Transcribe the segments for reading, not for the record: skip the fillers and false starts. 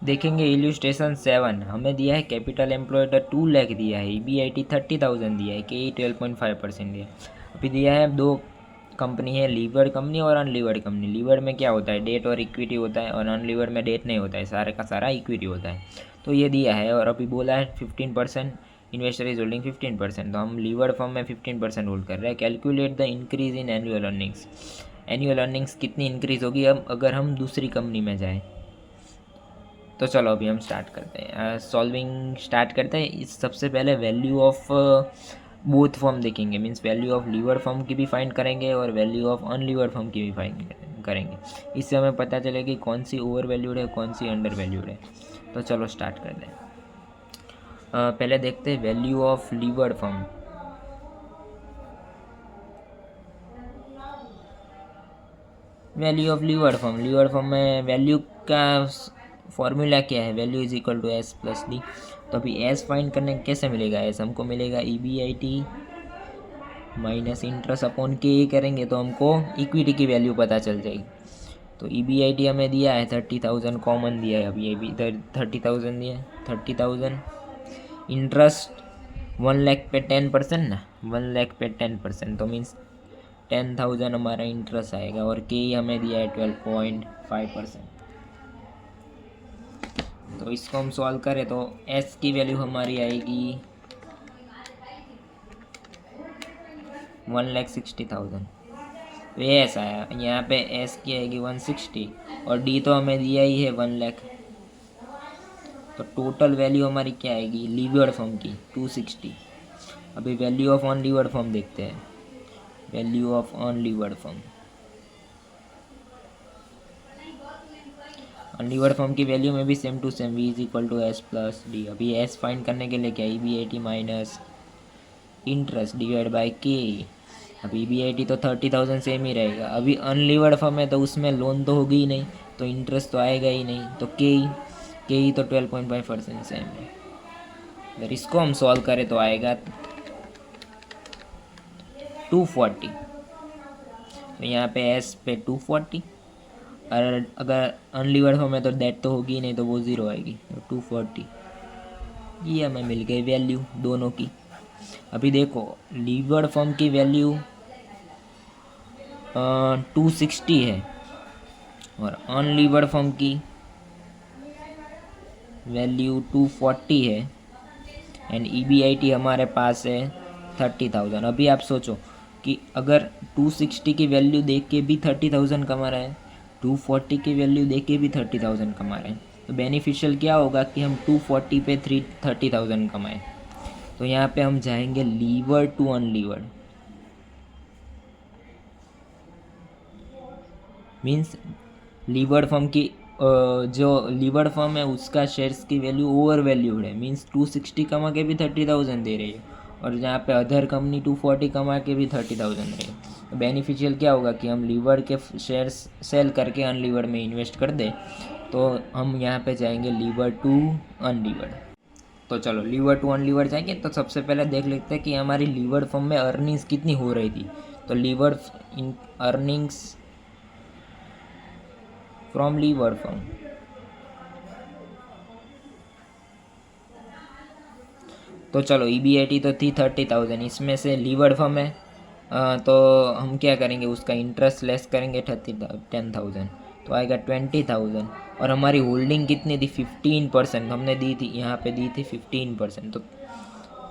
देखेंगे इल्यूस्ट्रेशन 7, हमें दिया है कैपिटल एम्प्लॉयड 2 लाख दिया है, EBIT 30,000 दिया है, KE 12.5% दिया है। अभी दिया है दो कंपनी है, लीवर्ड कंपनी और अनलीवर्ड कंपनी। लीवर्ड में क्या होता है, डेट और इक्विटी होता है, और अनलीवर्ड में डेट नहीं होता है, सारे का सारा इक्विटी होता है। तो ये दिया है, और अभी बोला है 15% इन्वेस्टर इज होल्डिंग 15%, तो हम लीवर्ड फॉर्म में 15% होल्ड कर रहे हैं। Calculate the increase in annual earnings, annual earnings कितनी इंक्रीज होगी अब अगर हम दूसरी कंपनी में जाएँ। तो चलो अभी हम स्टार्ट करते हैं, सॉल्विंग स्टार्ट करते हैं। इस सबसे पहले वैल्यू ऑफ बोथ फॉर्म देखेंगे, means value of lever form की भी फाइंड करेंगे और वैल्यू ऑफ अनलीवर फॉर्म की भी फाइंड करेंगे। इससे हमें पता चलेगा कि कौन सी ओवर वैल्यूड है, कौन सी अंडर वैल्यूड है। तो चलो स्टार्ट करते हैं। पहले देखते हैं value of lever form. Value of lever form में वैल्यू का फॉर्मूला क्या है, value is equal to S plus D. तो अभी एस फाइंड करने कैसे मिलेगा, एस हमको मिलेगा EBIT माइनस इंटरेस्ट अपॉन के करेंगे तो हमको इक्विटी की वैल्यू पता चल जाएगी। तो EBIT हमें दिया है 30,000, कॉमन दिया है, अभी ये भी 30,000 दिया है, 30,000। इंटरेस्ट 1 लाख पे 10% ना, 1 लाख पे 10%, तो मीन्स 10,000 हमारा इंटरेस्ट आएगा, और के हमें दिया है 12.5%। तो इसको हम सॉल्व करें तो एस की वैल्यू हमारी आएगी 1,60,000। तो ये एस आया, यहाँ पे एस की आएगी 160, और डी तो हमें दिया ही है 1 लाख। तो टोटल वैल्यू हमारी क्या आएगी लीवर्ड फॉर्म की 260। अभी वैल्यू ऑफ अनलीवर्ड फॉर्म देखते हैं, value of unlevered form. Unlevered form की वैल्यू में भी same to same, V is equal to S plus D. अभी एस फाइंड करने के लिए क्या, EBIT minus interest divide by K. अभी EBIT तो 30,000 सेम ही रहेगा। अभी अनलीवर्ड फॉर्म है तो उसमें लोन तो होगी ही नहीं, तो इंटरेस्ट तो आएगा ही नहीं, तो के ही तो 12.5% सेम है। अगर इसको हम सॉल्व करें तो आएगा 240। तो यहाँ पे एस पे 240, और अगर अनलीवर्ड फॉर्म है तो डेट तो होगी ही नहीं, तो वो ज़ीरो आएगी, तो 240। ये हमें मिल गई वैल्यू दोनों की। अभी देखो लीवर्ड फॉर्म की वैल्यू 260 है, और अनलीवर्ड फॉर्म की वैल्यू 240 है, एंड EBIT हमारे पास है 30,000। अभी आप सोचो कि अगर 260 की वैल्यू देख के भी 30,000 कमा रहे हैं, 240 की वैल्यू देख के भी 30,000 कमा रहे हैं, तो बेनिफिशियल क्या होगा कि हम 240 पे 30,000 कमाएं। तो यहाँ पे हम जाएंगे lever to unlevered, means levered firm की जो लीवर्ड फर्म है उसका शेयर्स की वैल्यू ओवर वैल्यूड है, मीन्स 260 कमा के भी 30,000 दे रही है, और जहाँ पे अदर कंपनी 240 कमा के भी 30,000 दे रही है। तो बेनिफिशियल क्या होगा कि हम लीवर्ड के शेयर्स सेल करके अनलीवर्ड में इन्वेस्ट कर दें, तो हम यहाँ पे जाएंगे लीवर टू अनलीवर्ड। तो चलो लीवर टू अनलीवर्ड जाएंगे, तो सबसे पहले देख लेते हैं कि हमारी लीवर्ड फर्म में अर्निंग्स कितनी हो रही थी। तो lever in earnings from lever firm, तो चलो EBIT तो थी 30,000, इसमें से लीवर्ड फर्म है, तो हम क्या करेंगे उसका इंटरेस्ट लेस करेंगे 10,000, तो आएगा 20,000। और हमारी होल्डिंग कितनी थी 15%, हमने दी थी यहाँ पे दी थी 15%, तो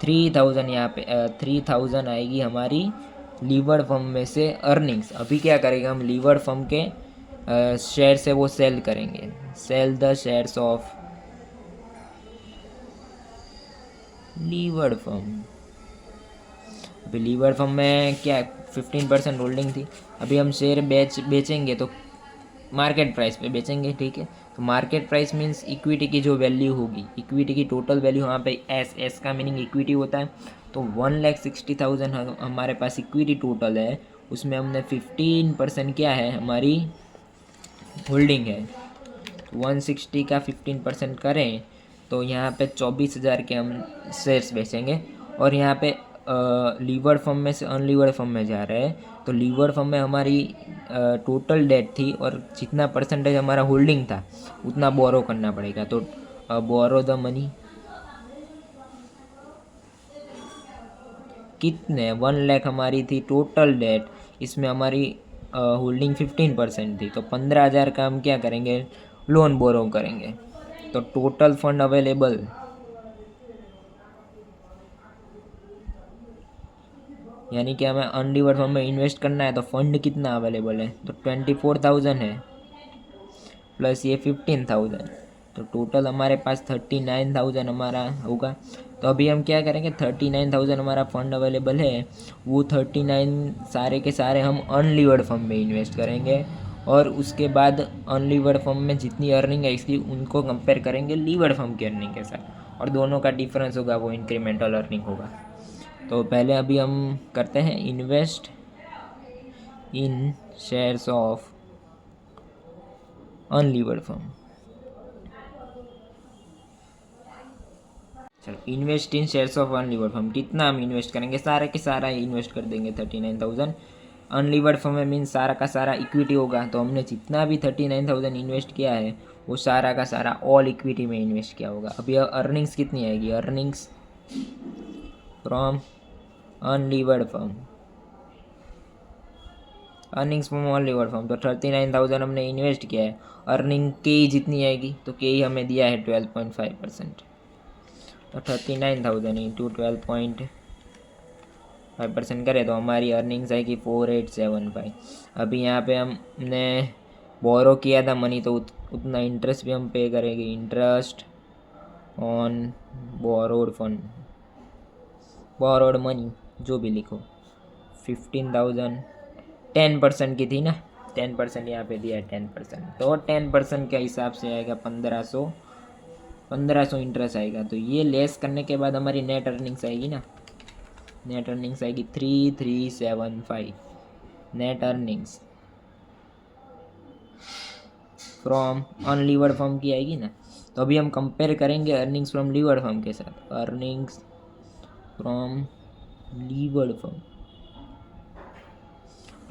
3,000 यहाँ पे 3,000 आएगी हमारी लीवर्ड फर्म में से अर्निंग्स। अभी क्या करेंगे हम लीवर्ड फर्म के शेयर से वो सेल करेंगे, sell the shares of levered firm. अभी लीवर फर्म में क्या 15% होल्डिंग थी, अभी हम शेयर बेचेंगे तो मार्केट प्राइस पे बेचेंगे, ठीक है। तो मार्केट प्राइस मीन्स इक्विटी की जो वैल्यू होगी, इक्विटी की टोटल वैल्यू, यहाँ पे एस का मीनिंग इक्विटी होता है। तो 1,60,000 हमारे पास इक्विटी टोटल है, उसमें हमने 15% क्या है हमारी होल्डिंग है। 160 का 15% करें तो यहाँ पे 24,000 के हम शेयर्स बेचेंगे, और यहाँ पे लीवर्ड फर्म में से अनलीवर्ड फर्म में जा रहे हैं, तो लीवर्ड फर्म में हमारी टोटल डेट थी और जितना परसेंटेज हमारा होल्डिंग था उतना बोरो करना पड़ेगा। तो बोरो द मनी कितने 1 लाख हमारी थी टोटल डेट, इसमें हमारी होल्डिंग 15% थी, तो 15,000 का हम क्या करेंगे, लोन बोरो करेंगे। तो टोटल फंड अवेलेबल यानी कि हमें अनलीवर्ड फंड में इन्वेस्ट करना है, तो फंड कितना अवेलेबल है, तो 24,000 है प्लस ये 15,000, तो टोटल हमारे पास 39,000 हमारा होगा। तो अभी हम क्या करेंगे, 39,000 हमारा फंड अवेलेबल है, वो 39 सारे के सारे हम अनलीवर्ड फंड में इन्वेस्ट करेंगे, और उसके बाद अनलीवर्ड फंड में जितनी अर्निंग है इसकी उनको कंपेयर करेंगे लीवर्ड फंड की अर्निंग के साथ, और दोनों का डिफरेंस होगा वो इंक्रीमेंटल अर्निंग होगा। तो पहले अभी हम करते हैं invest in shares of unlevered firm. चलो, invest in shares of unlevered firm, कितना हम इन्वेस्ट करेंगे, सारा के सारा इन्वेस्ट कर देंगे 39,000। अनलीवर्ड फर्म में मीन्स सारा का सारा इक्विटी होगा, तो हमने जितना भी 39,000 इन्वेस्ट किया है वो सारा का सारा ऑल इक्विटी में इन्वेस्ट किया होगा। अभी अर्निंग्स कितनी आएगी, earnings from unlevered firm, earnings from unlevered firm, तो 39,000 हमने इन्वेस्ट किया है, अर्निंग के ही जितनी आएगी, तो के ही हमें दिया है 12.5%, तो 39,000 इंटू 12.5% करें तो हमारी अर्निंग्स आएगी 4875। अभी यहाँ पे हमने बोरो किया था मनी, तो उतना इंटरेस्ट भी हम पे करेंगे, interest on borrowed fund, borrowed money जो भी लिखो, 15,000 10% की थी ना, 10% यहाँ पे दिया है 10%, तो 10% के हिसाब से आएगा 1500 इंटरेस्ट आएगा। तो ये लेस करने के बाद हमारी नेट अर्निंग्स आएगी ना, नेट अर्निंग्स आएगी 3375, net earnings from unlevered firm की आएगी ना। तो अभी हम कंपेयर करेंगे अर्निंग्स फ्रॉम लीवर्ड फर्म के साथ, earnings from levered firm,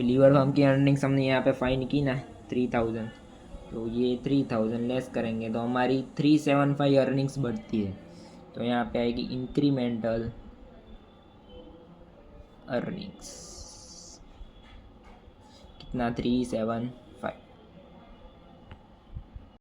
levered firm की अर्निंग्स हमने यहाँ पे फाइंड की ना 3000, तो ये 3000 लेस करेंगे तो हमारी 375 अर्निंग्स बढ़ती है, तो यहाँ पे आएगी इंक्रीमेंटल अर्निंग्स, कितना 37